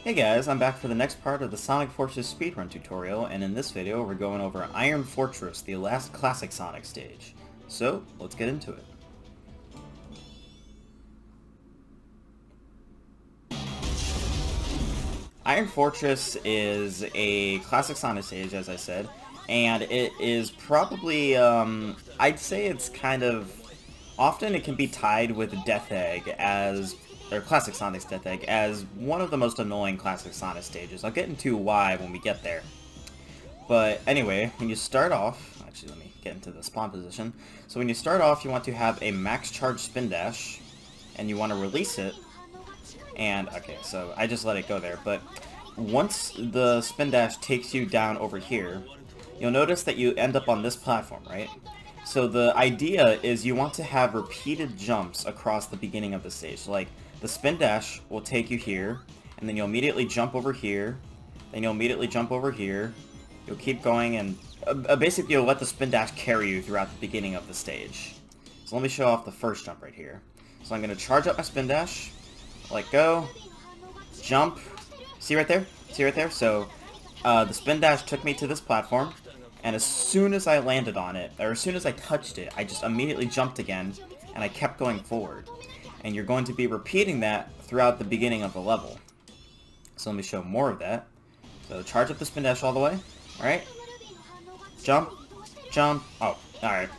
Hey guys, I'm back for the next part of the Sonic Forces speedrun tutorial, and in this video we're going over Iron Fortress, the last classic Sonic stage. So, let's get into it. Iron Fortress is a classic Sonic stage, as I said, and it is probably, I'd say it's kind of, often it can be tied with Death Egg or Classic Sonic's Death Egg, as one of the most annoying Classic Sonic stages. I'll get into why when we get there. But anyway, when you start off, actually let me get into the spawn position. So when you start off, you want to have a max charge spin dash, and you want to release it. And, okay, so I just let it go there, but once the spin dash takes you down over here, you'll notice that you end up on this platform, right? So the idea is you want to have repeated jumps across the beginning of the stage. So like, the spin dash will take you here, and then you'll immediately jump over here, then you'll immediately jump over here, you'll keep going, and basically you'll let the spin dash carry you throughout the beginning of the stage. So let me show off the first jump right here. So I'm going to charge up my spin dash, let go, jump, see right there? See right there? So the spin dash took me to this platform, and as soon as I landed on it, or as soon as I touched it, I just immediately jumped again, and I kept going forward. And you're going to be repeating that throughout the beginning of the level. So let me show more of that. So charge up the spin dash all the way, alright? Jump, jump, oh, alright.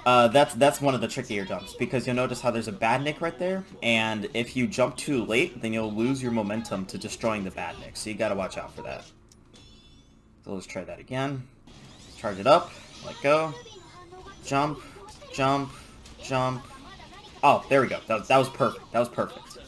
That's one of the trickier jumps, because you'll notice how there's a bad nick right there, and if you jump too late, then you'll lose your momentum to destroying the bad nick, so you gotta watch out for that. So let's try that again. Charge it up, let go, jump, jump, jump. Oh, there we go. That was perfect. That was perfect.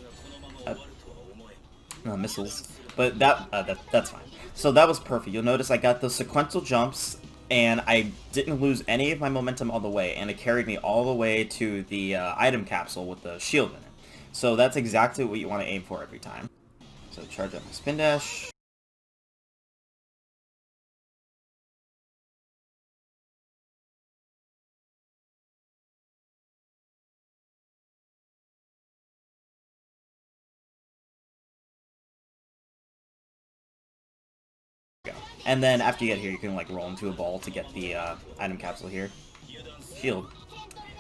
Missiles. But that's fine. So that was perfect. You'll notice I got those sequential jumps, and I didn't lose any of my momentum all the way, and it carried me all the way to the item capsule with the shield in it. So that's exactly what you want to aim for every time. So charge up my spin dash. And then after you get here, you can like roll into a ball to get the item capsule here. Shield.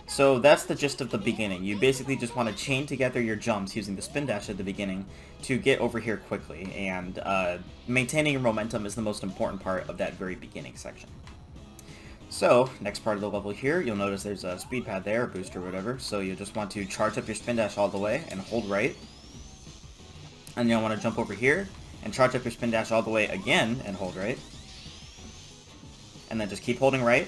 So that's the gist of the beginning. You basically just want to chain together your jumps using the spin dash at the beginning to get over here quickly, and maintaining your momentum is the most important part of that very beginning section. So, next part of the level here, you'll notice there's a speed pad there, a boost or whatever, so you'll just want to charge up your spin dash all the way and hold right. And you'll want to jump over here and charge up your spin dash all the way again and hold right. And then just keep holding right.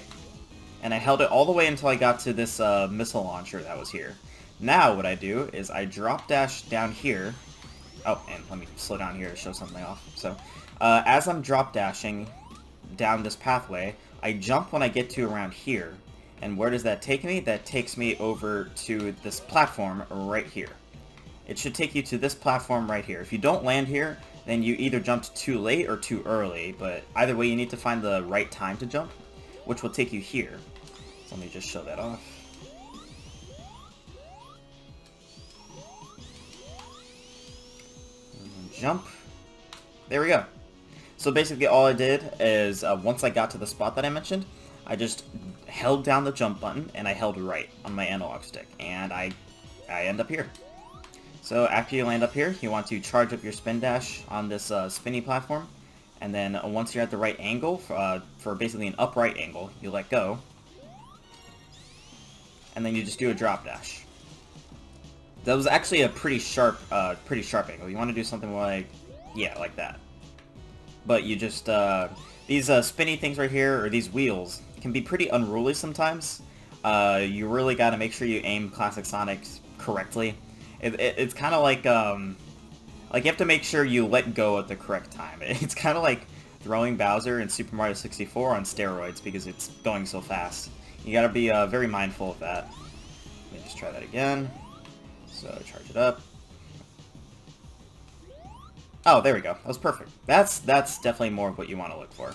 And I held it all the way until I got to this missile launcher that was here. Now what I do is I drop dash down here. Oh, and let me slow down here to show something off. So, as I'm drop dashing down this pathway, I jump when I get to around here. And where does that take me? That takes me over to this platform right here. It should take you to this platform right here. If you don't land here, then you either jumped too late or too early, but either way you need to find the right time to jump, which will take you here. So let me just show that off. And jump. There we go. So basically all I did is, once I got to the spot that I mentioned, I just held down the jump button and I held right on my analog stick, and I end up here. So after you land up here, you want to charge up your spin dash on this spinny platform, and then once you're at the right angle, for basically an upright angle, you let go, and then you just do a drop dash. That was actually a pretty sharp angle. You want to do something like, yeah, like that. But you just, these spinny things right here, or these wheels, can be pretty unruly sometimes. You really got to make sure you aim Classic Sonic correctly. It's kind of like you have to make sure you let go at the correct time. It's kind of like throwing Bowser in Super Mario 64 on steroids because it's going so fast. You gotta be very mindful of that. Let me just try that again. So charge it up. Oh, there we go. That was perfect. That's definitely more of what you want to look for.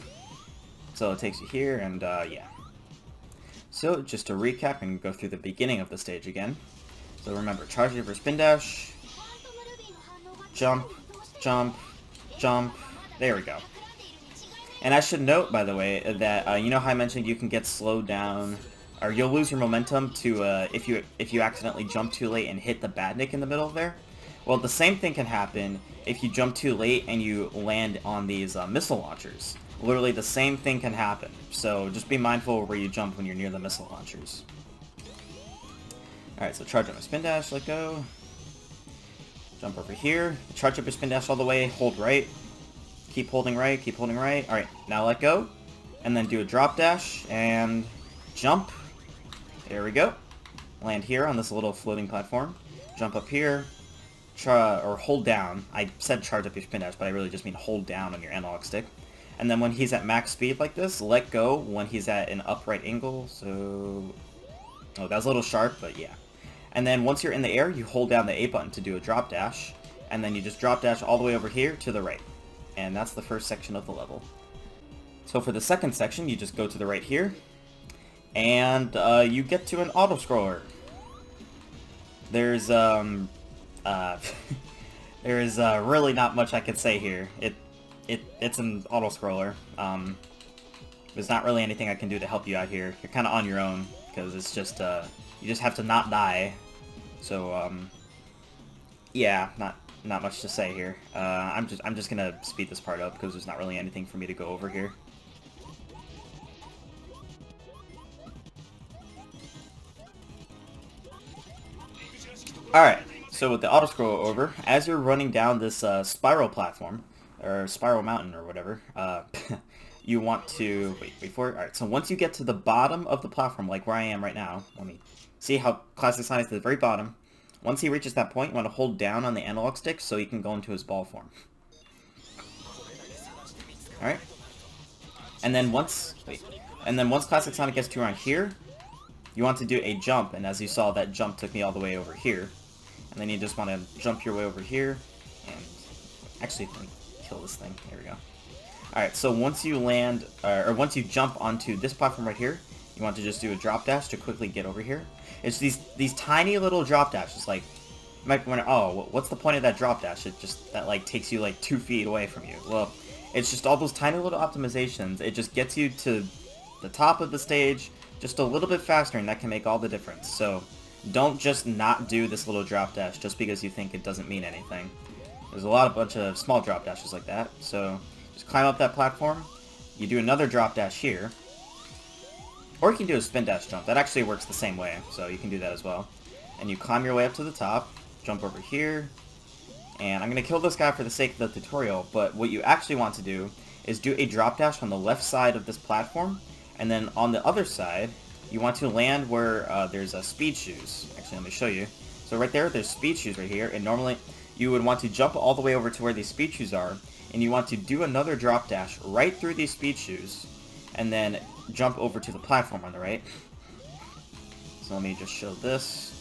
So it takes you here, and yeah. So just to recap and go through the beginning of the stage again. So remember, charge it for spin dash, jump, jump, jump. There we go. And I should note, by the way, that you know how I mentioned you can get slowed down, or you'll lose your momentum to if you accidentally jump too late and hit the badnik in the middle there. Well, the same thing can happen if you jump too late and you land on these missile launchers. Literally, the same thing can happen. So just be mindful where you jump when you're near the missile launchers. All right, so charge up my spin dash, let go. Jump over here, charge up your spin dash all the way, hold right. Keep holding right, keep holding right. Alright, now let go. And then do a drop dash and jump. There we go. Land here on this little floating platform. Jump up here. Or hold down. I said charge up your spin dash, but I really just mean hold down on your analog stick. And then when he's at max speed like this, let go when he's at an upright angle. So... oh, that was a little sharp, but yeah. And then once you're in the air, you hold down the A button to do a drop dash. And then you just drop dash all the way over here to the right. And that's the first section of the level. So for the second section, you just go to the right here, and you get to an autoscroller. There's there's really not much I could say here. It's an autoscroller. There's not really anything I can do to help you out here. You're kind of on your own because it's just you just have to not die. So yeah, not much to say here. I'm just gonna speed this part up because there's not really anything for me to go over here. Alright, so with the autoscroll over, as you're running down this spiral platform, or spiral mountain or whatever, you want to... wait for it? Alright, so once you get to the bottom of the platform, like where I am right now, let me see how Classic Sonic's at the very bottom. Once he reaches that point, you want to hold down on the analog stick so he can go into his ball form. Alright. And then once Classic Sonic gets to around here, you want to do a jump, and as you saw, that jump took me all the way over here. And then you just want to jump your way over here, and actually, let me kill this thing. There we go. Alright, so once you land, or once you jump onto this platform right here, you want to just do a drop dash to quickly get over here. It's these tiny little drop dashes, like, you might wonder, oh, what's the point of that drop dash? It just, that like takes you like 2 feet away from you. Well, it's just all those tiny little optimizations. It just gets you to the top of the stage just a little bit faster, and that can make all the difference. So don't just not do this little drop dash just because you think it doesn't mean anything. There's a bunch of small drop dashes like that. So just climb up that platform. You do another drop dash here. Or you can do a spin dash jump. That actually works the same way, so you can do that as well. And you climb your way up to the top, jump over here, and I'm going to kill this guy for the sake of the tutorial, but what you actually want to do is do a drop dash on the left side of this platform, and then on the other side, you want to land where there's speed shoes. Actually, let me show you. So right there, there's speed shoes right here, and normally you would want to jump all the way over to where these speed shoes are, and you want to do another drop dash right through these speed shoes, and then jump over to the platform on the right. So let me just show this.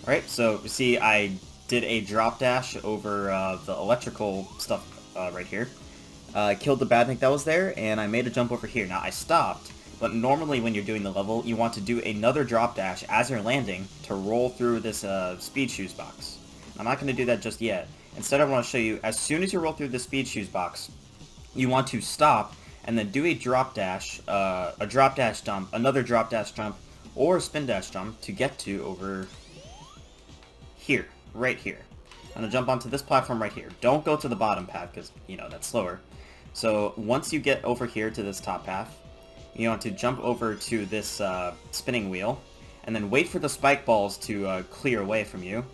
Alright, so you see I did a drop dash over the electrical stuff right here. I killed the badnik that was there, and I made a jump over here. Now I stopped, but normally when you're doing the level, you want to do another drop dash as you're landing to roll through this speed shoes box. I'm not going to do that just yet. Instead, I want to show you, as soon as you roll through the speed shoes box, you want to stop and then do a drop dash jump, another drop dash jump, or a spin dash jump to get to over here, right here. I'm going to jump onto this platform right here. Don't go to the bottom path because, you know, that's slower. So once you get over here to this top path, you want to jump over to this spinning wheel, and then wait for the spike balls to clear away from you,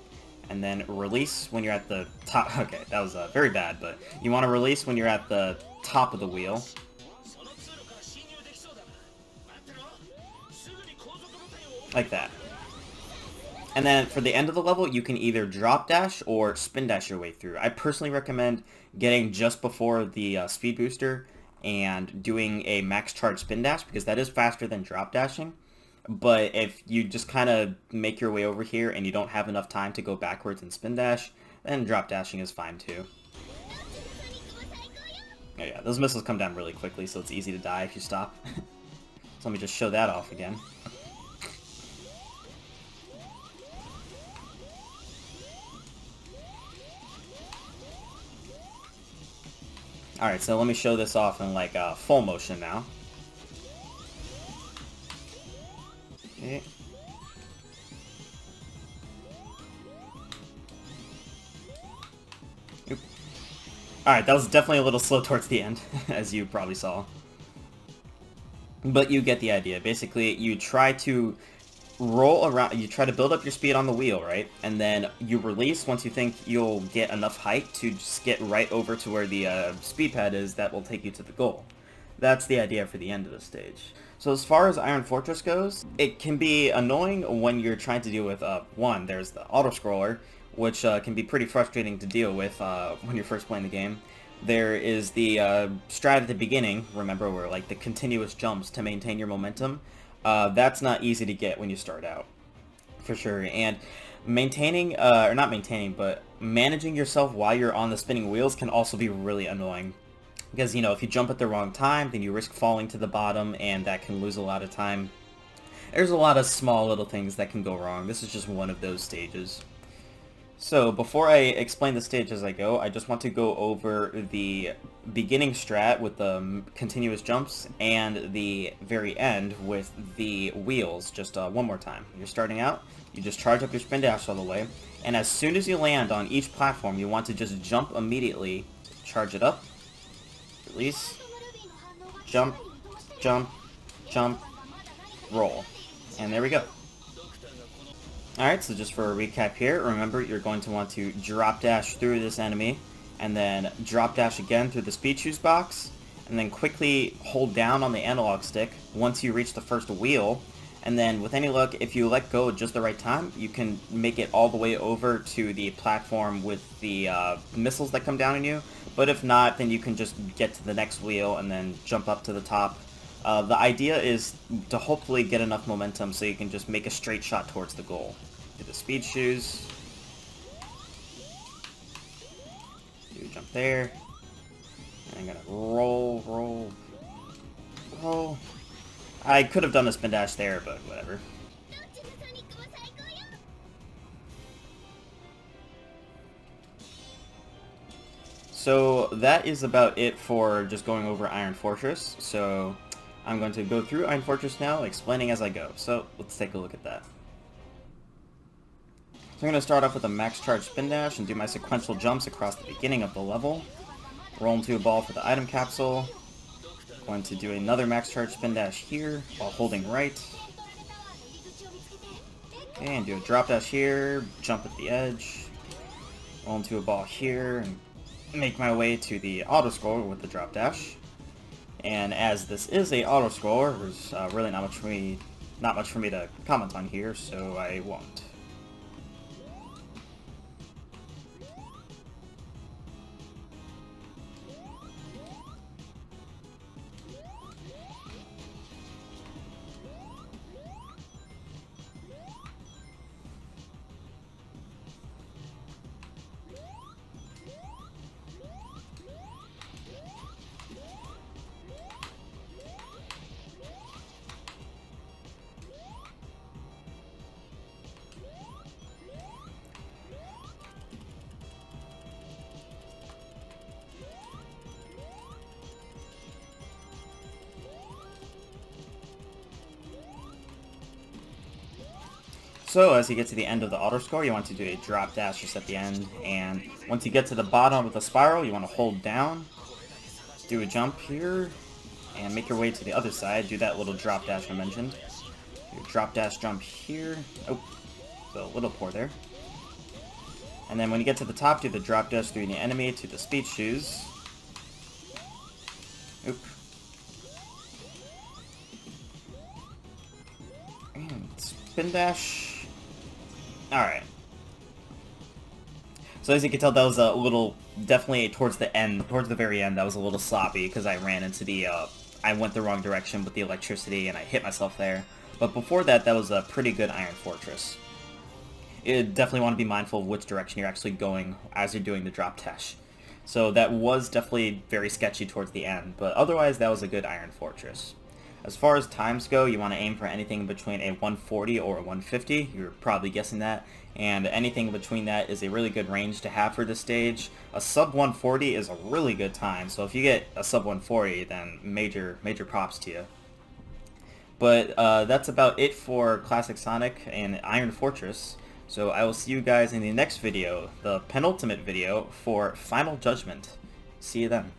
and then release when you're at the top. Okay, that was very bad, but you want to release when you're at the top of the wheel. Like that. And then for the end of the level, you can either drop dash or spin dash your way through. I personally recommend getting just before the speed booster and doing a max charge spin dash because that is faster than drop dashing. But if you just kind of make your way over here and you don't have enough time to go backwards and spin dash, then drop dashing is fine too. Oh yeah, those missiles come down really quickly, so it's easy to die if you stop. So let me just show that off again. Alright, so let me show this off in like full motion now. Okay. Alright, that was definitely a little slow towards the end, as you probably saw. But you get the idea. Basically, you try to roll around, you try to build up your speed on the wheel, right? And then you release once you think you'll get enough height to just get right over to where the speed pad is that will take you to the goal. That's the idea for the end of the stage. So as far as Iron Fortress goes, it can be annoying when you're trying to deal with, one, there's the autoscroller, which can be pretty frustrating to deal with when you're first playing the game. There is the strat at the beginning, remember, where like the continuous jumps to maintain your momentum. That's not easy to get when you start out, for sure. And maintaining, or not maintaining, but managing yourself while you're on the spinning wheels can also be really annoying. Because, you know, if you jump at the wrong time, then you risk falling to the bottom, and that can lose a lot of time. There's a lot of small little things that can go wrong. This is just one of those stages. So, before I explain the stage as I go, I just want to go over the beginning strat with the continuous jumps and the very end with the wheels just one more time. You're starting out, you just charge up your spin dash all the way, and as soon as you land on each platform, you want to just jump immediately, charge it up, release, jump, jump, jump, roll. And there we go. Alright, so just for a recap here, remember you're going to want to drop dash through this enemy, and then drop dash again through the speed shoes box, and then quickly hold down on the analog stick once you reach the first wheel, and then with any luck, if you let go at just the right time, you can make it all the way over to the platform with the missiles that come down on you, but if not, then you can just get to the next wheel and then jump up to the top. The idea is to hopefully get enough momentum so you can just make a straight shot towards the goal. Do the speed shoes. Do a jump there. And I'm gonna roll, roll, roll. I could have done the spin dash there, but whatever. So that is about it for just going over Iron Fortress. So I'm going to go through Iron Fortress now, explaining as I go. So let's take a look at that. So I'm going to start off with a max charge spin dash and do my sequential jumps across the beginning of the level. Roll into a ball for the item capsule. Going to do another max charge spin dash here while holding right. Okay, and do a drop dash here, jump at the edge. Roll into a ball here and make my way to the autoscroller with the drop dash. And as this is a autoscroller, there's really not much for me to comment on here, so I won't. So as you get to the end of the autoscroller, you want to do a drop dash just at the end, and once you get to the bottom of the spiral, you want to hold down, do a jump here, and make your way to the other side. Do that little drop dash I mentioned. Do a drop dash jump here. Oh, a little poor there. And then when you get to the top, do the drop dash through the enemy to the speed shoes. Oop. And spin dash. Alright. So as you can tell, that was a little, definitely towards the end, towards the very end, that was a little sloppy because I ran into the, I went the wrong direction with the electricity and I hit myself there. But before that, that was a pretty good Iron Fortress. You definitely want to be mindful of which direction you're actually going as you're doing the drop dash. So that was definitely very sketchy towards the end, but otherwise that was a good Iron Fortress. As far as times go, you want to aim for anything between a 140 or a 150. You're probably guessing that. And anything between that is a really good range to have for this stage. A sub 140 is a really good time, so if you get a sub 140, then major props to you. But that's about it for Classic Sonic and Iron Fortress. So I will see you guys in the next video, the penultimate video for Final Judgment. See you then.